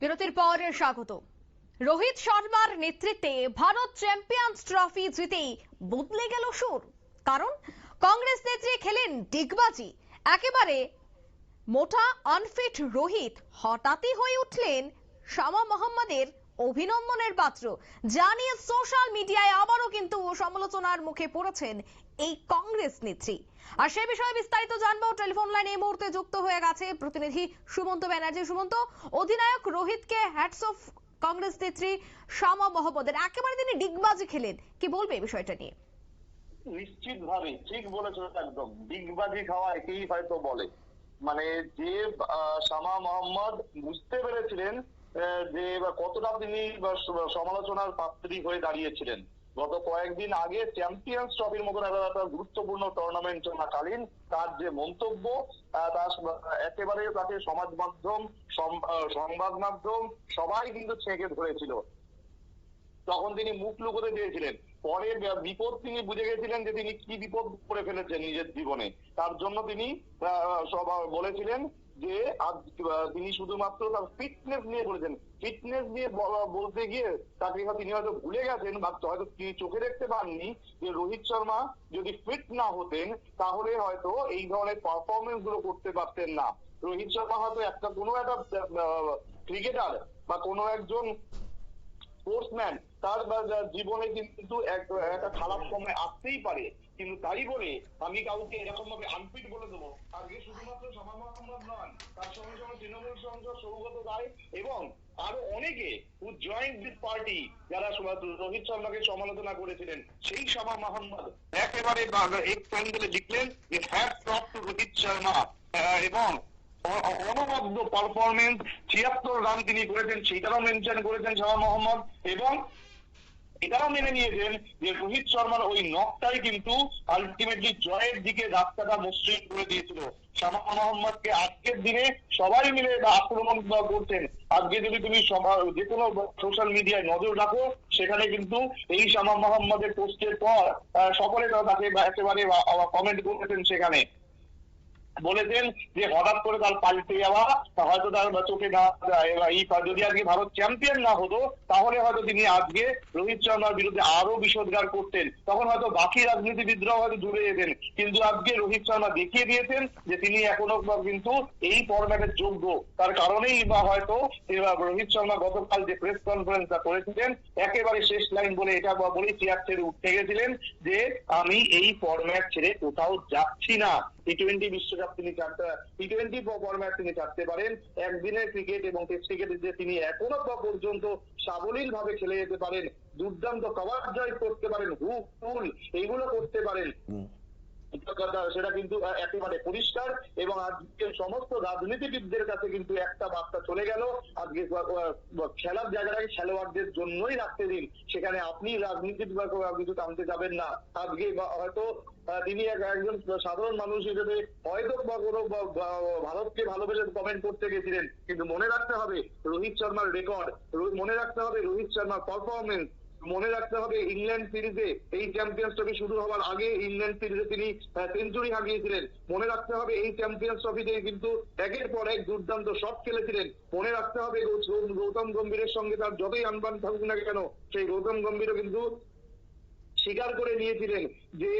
বিরতির পর স্বাগত। রোহিত শর্মার নেতৃত্বে ভারত চ্যাম্পিয়ন্স ট্রফি জিতেই বদলে গেল সুর। কারণ কংগ্রেস নেত্রী খেলেন ডিগবাজি। একেবারে মোটা আনফিট রোহিত হঠাৎই হয়ে উঠলেন শামা মোহাম্মদের অভিনন্দনের পাত্র, যা নিয়ে সোশ্যাল মিডিয়ায় আবারও কিন্তু সমালোচনার মুখে পড়েছেন এই কংগ্রেস নেত্রী। আর সে বিষয়ে বিস্তারিত জানবো। টেলিফোন লাইনে এই মুহূর্তে যুক্ত হয়ে গেছে প্রতিনিধি সুমন্ত ব্যানার্জি। সুমন্ত, অধিনায়ক রোহিতকে হ্যাটস অফ কংগ্রেস নেত্রী শামা মোহাম্মদের, একেবারে তিনি ডিগবাজি খেলেন, কি বলবে এই বিষয়টা নিয়ে? নিশ্চিতভাবে ঠিক বলেছো, একদম ডিগবাজি খাওয়া একেই হয়তো বলে। মানে যে শামা মোহাম্মদ বুঝতে পেরেছিলেন যে কতটা তিনি সমালোচনার পাত্রী হয়ে দাঁড়িয়েছিলেন। গত কয়েকদিন আগে চ্যাম্পিয়ন্স ট্রফির মতন একটা গুরুত্বপূর্ণ টুর্নামেন্ট চলাকালীন তার যে মন্তব্য, তার একেবারে তাকে সমাজ মাধ্যম, সংবাদ মাধ্যম সবাই কিন্তু ছেঁকে ধরেছিল। তখন তিনি মুখ লুকোতে চেয়েছিলেন। পরে বিপদ তিনি বুঝে গেছিলেন যে তিনি কি বিপদ করে ফেলেছেন নিজের জীবনে। তার জন্য তিনি বলেছিলেন যে তিনি শুধুমাত্র তার ফিটনেস নিয়ে বলেছেন। ফিটনেস নিয়ে বলতে গিয়ে তাকে তিনি হয়তো ভুলে গেছেন বা হয়তো তিনি চোখে দেখতে পাননি যে রোহিত শর্মা যদি ফিট না হতেন তাহলে হয়তো এই ধরনের পারফরমেন্স গুলো করতে পারতেন না। রোহিত শর্মা হয়তো কোনো একটা ক্রিকেটার বা কোনো একজন স্পোর্টসম্যান, তার জীবনে কিন্তু একটা খারাপ সময় আসতেই পারে, কিন্তু তাই বলে আমি কাউকে এরকম ভাবে আনফিট বলে দেবো। আজকে শুধুমাত্র শামা মোহাম্মদ নন, তার সঙ্গে সঙ্গে তৃণমূল সাংসদ সৌগত রায় এবং আরো অনেকে হু জয়েন্ট দিস পার্টি যারা রোহিত শর্মাকে সমালোচনা করেছিলেন, সেই শামা মোহাম্মদ একেবারে এক প্যান্ডেলে লিখলেন যে hats off to Rohit Sharma এবং অনবদ্য পারফরমেন্স ৭৬ রান তিনি করেছেন সেটাও মেনশন করেছেন শামা মোহাম্মদ এবং এটাও মেনে নিয়েছেন যে রোহিত শর্মার ওই নকটাই কিন্তু আলটিমেটলি জয়ের দিকে রাস্তাটা মসৃণ করে দিয়েছিল। শামা মোহাম্মদকে আজকের দিনে সবাই মিলে আক্রমণ করছেন। আজকে যদি তুমি যে কোনো সোশ্যাল মিডিয়ায় নজর রাখো, সেখানে কিন্তু এই শামা মোহাম্মদের পোস্টের পর সকলে তাকে একেবারে কমেন্ট করেছেন। সেখানে বলেছেন যে হঠাৎ করে তার পাল্টে যাওয়া, হয়তো তার চোখে না, যদি আজকে ভারত চ্যাম্পিয়ন না হতো তাহলে হয়তো তিনি আজকে রোহিত শর্মার বিরুদ্ধে আরো বিষোদ্গার করতেন, তখন হয়তো বাকি রাজনীতিবিদরাও হয়তো জুড়ে যেতেন। কিন্তু আজকে রোহিত শর্মা দেখিয়ে দিয়েছেন যে তিনি এখনো কিন্তু এই ফরম্যাটের যোগ্য। তার কারণেই বা হয়তো রোহিত শর্মা গতকাল যে প্রেস কনফারেন্সটা করেছিলেন, একেবারে শেষ লাইন বলে এটা বলেই চেয়ার ছেড়ে উঠতে গেছিলেন যে আমি এই ফরম্যাট ছেড়ে কোথাও যাচ্ছি না। টি-20 বিশ্বকাপ তিনি টি-20 ফরম্যাট তিনি ছাড়তে পারেন, একদিনের ক্রিকেট এবং টেস্ট ক্রিকেটে যে তিনি এখনো পর্যন্ত সাবলীল ভাবে খেলে যেতে পারেন, দুর্দান্ত কভার জয় করতে পারেন, হুক পুল এইগুলো করতে পারেন, সেটা কিন্তু একেবারে পরিষ্কার। এবং আজকে সমস্ত রাজনীতিবিদদের কাছে কিন্তু একটা বার্তা চলে গেল, আজকে খেলার জায়গাটাকে খেলোয়াড়দের জন্যই রাখতে দিন, সেখানে আপনি রাজনীতির কিছু টানতে যাবেন না। আজকে হয়তো তিনি একজন সাধারণ মানুষ হিসেবে হয়তো কোনো ভারতকে ভালোবেসে কমেন্ট করতে গেছিলেন, কিন্তু মনে রাখতে হবে রোহিত শর্মার রেকর্ড, মনে রাখতে হবে রোহিত শর্মার পারফরমেন্স, মনে রাখতে হবে ইংল্যান্ড সিরিজে এই চ্যাম্পিয়ন্স ট্রফি শুরু হওয়ার আগে ইংল্যান্ড সিরিজে তিনি সেঞ্চুরি হাঁকিয়েছিলেন। মনে রাখতে হবে এই চ্যাম্পিয়ন্স ট্রফিতে কিন্তু একের পর এক দুর্দান্ত শট খেলেছিলেন। মনে রাখতে হবে গৌতম গম্ভীরের সঙ্গে তার যতই আনবান থাকুক না কেন, সেই গৌতম গম্ভীরও কিন্তু স্বীকার করে নিয়েছিলেন যে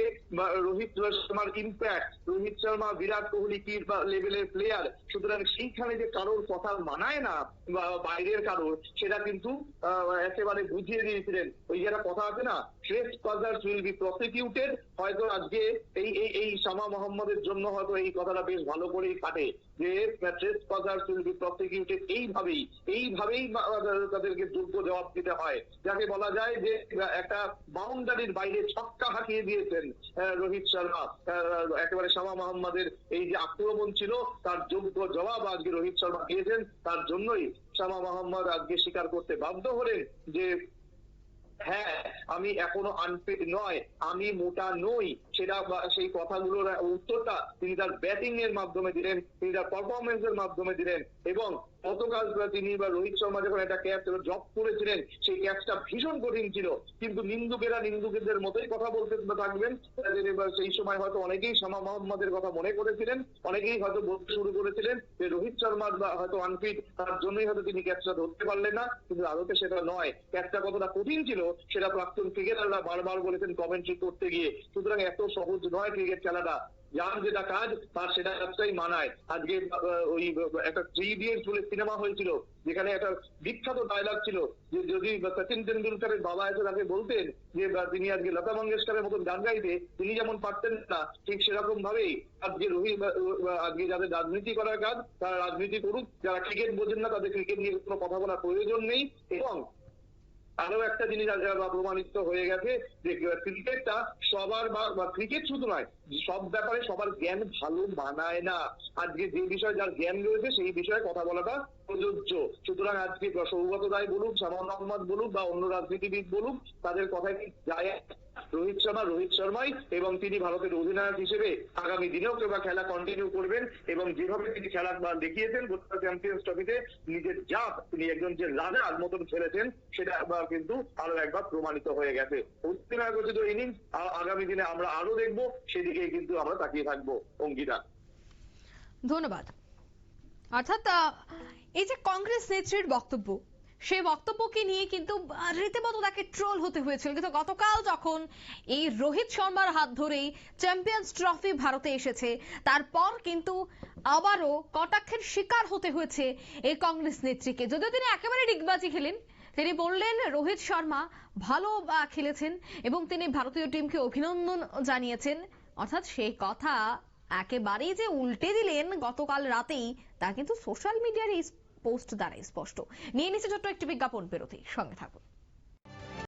রোহিত শর্মার ইম্প্যাক্ট, রোহিত শর্মা বিরাট কোহলি কি লেভেলের প্লেয়ার, সুতরাং সেইখানে যে কারোর কথা মানায় না বা বাইরের কারোর, সেটা কিন্তু একেবারে বুঝিয়ে দিয়েছিলেন। ওই যারা কথা আছে না, ট্রেসপাসার্স উইল বি প্রসিকিউটেড, হয়তো আজকে এই এই শামা মোহাম্মদের জন্য হয়তো এই কথাটা বেশ ভালো করেই কাটে যে ট্রেসপাসার্স উইল বি প্রসিকিউটেড। এইভাবেই তাদেরকে যোগ্য জবাব দিতে হয়, যাকে বলা যায় যে একটা বাউন্ডারির বাইরে ছক্কা হাঁকিয়ে দিয়েছেন রোহিত শর্মা। একেবারে শামা মোহাম্মদের এই যে আক্রমণ ছিল তার যোগ্য জবাব আজকে রোহিত শর্মা দিয়েছেন। তার জন্যই শামা মোহাম্মদ আজকে স্বীকার করতে বাধ্য হলেন যে হ্যাঁ, আমি এখনো আনফিট নয়, আমি মোটা নই। সেটা সেই কথাগুলোর উত্তরটা তিনি তার ব্যাটিং এর মাধ্যমে দিলেন, তিনি তার পারফরমেন্স এর মাধ্যমে দিলেন এবং গতকাল তিনি বা রোহিত শর্মা যখন একটা ক্যাচ জব করেছিলেন, সেই ক্যাচটা ভীষণ কঠিন ছিল, কিন্তু নিন্দুকেরা নিন্দুকদের মতোই কথা বলতে থাকবেন। সেই সময় হয়তো অনেকেই শামা মোহাম্মদের কথা মনে করেছিলেন, অনেকেই হয়তো বলতে শুরু করেছিলেন যে রোহিত শর্মার হয়তো আনফিট, তার জন্যই হয়তো তিনি ক্যাচটা ধরতে পারলেন না, কিন্তু আদতে সেটা নয়। ক্যাচটা কতটা কঠিন ছিল সেটা প্রাক্তন ক্রিকেটাররা বারবার বলেছেন কমেন্ট্রি করতে গিয়ে। সুতরাং এত সহজ নয় ক্রিকেট খেলাটা, যার যেটা কাজ তার সেটা কাজটাই মানায়। আজকে ওই একটা 3 ইডিয়টস বলে সিনেমা হয়েছিল, যেখানে একটা বিখ্যাত ডায়লগ ছিল যে যদি সচিন তেন্ডুলকারের বাবা এসে তাকে বলতেন যে তিনি আজকে লতা মঙ্গেশকরের মতন গান গাইতে, তিনি যেমন পারতেন না, ঠিক সেরকম ভাবেই আজকে আজকে যাদের রাজনীতি করার কাজ তারা রাজনীতি করুক, যারা ক্রিকেট বোঝেন না তাদের ক্রিকেট নিয়ে কোনো কথা বলার প্রয়োজন নেই। এবং আরো একটা জিনিস প্রমাণিত হয়ে গেছে যে ক্রিকেটটা সবার বা ক্রিকেট শুধু নয়, সব ব্যাপারে সবার জ্ঞান ভালো মানায় না। আজকে যে বিষয়ে যার জ্ঞান রয়েছে সেই বিষয়ে কথা বলাটা প্রযোজ্য। সুতরাং আজকে সৌগত রায় বলুক, শামা মোহাম্মদ বলুক বা অন্য রাজনীতিবিদ বলুক, তাদের কথায় কি যায়? রোহিত শর্মাই, এবং তিনি ভারতের অধিনায়ক হিসেবে আগামী দিনেও খেলা কন্টিনিউ করবেন, এবং যেভাবে তিনি খেলা দেখিয়েছেন গোটা চ্যাম্পিয়ন্স ট্রফিতে নিজের জাত, তিনি একজন যে রাজার মতন খেলেছেন সেটা কিন্তু আরো একবার প্রমাণিত হয়ে গেছে। অধিনায়ক রচিত ইনিংস আগামী দিনে আমরা আরো দেখবো, সেদিকে কিন্তু আমরা তাকিয়ে থাকবো। অঙ্কিতা, ধন্যবাদ। অর্থাৎ এই যে কংগ্রেস নেত্রীর বক্তব্য, সেই বক্তব্যকে নিয়ে কিন্তু রীতিমতো তাকে ট্রোল হতে হয়েছিল, কিন্তু গতকাল যখন এই রোহিত শর্মার হাত ধরেই চ্যাম্পিয়ন্স ট্রফি ভারতে এসেছে, তারপর কিন্তু আবারও কটাক্ষের শিকার হতে হয়েছে এই কংগ্রেস নেত্রীকে। যদিও তিনি একেবারে ডিগবাজি খেলেন, তিনি বললেন রোহিত শর্মা ভালো খেলেছেন এবং তিনি ভারতীয় টিমকে অভিনন্দন জানিয়েছেন। অর্থাৎ সেই কথা একেবারেই যে উল্টে দিলেন গতকাল রাতেই, তা কিন্তু সোশ্যাল মিডিয়ার এই পোস্ট দ্বারা স্পষ্ট। নিয়ে নিচ্ছে ছোট্ট একটি বিজ্ঞাপন বিরতি, সঙ্গে থাকুন।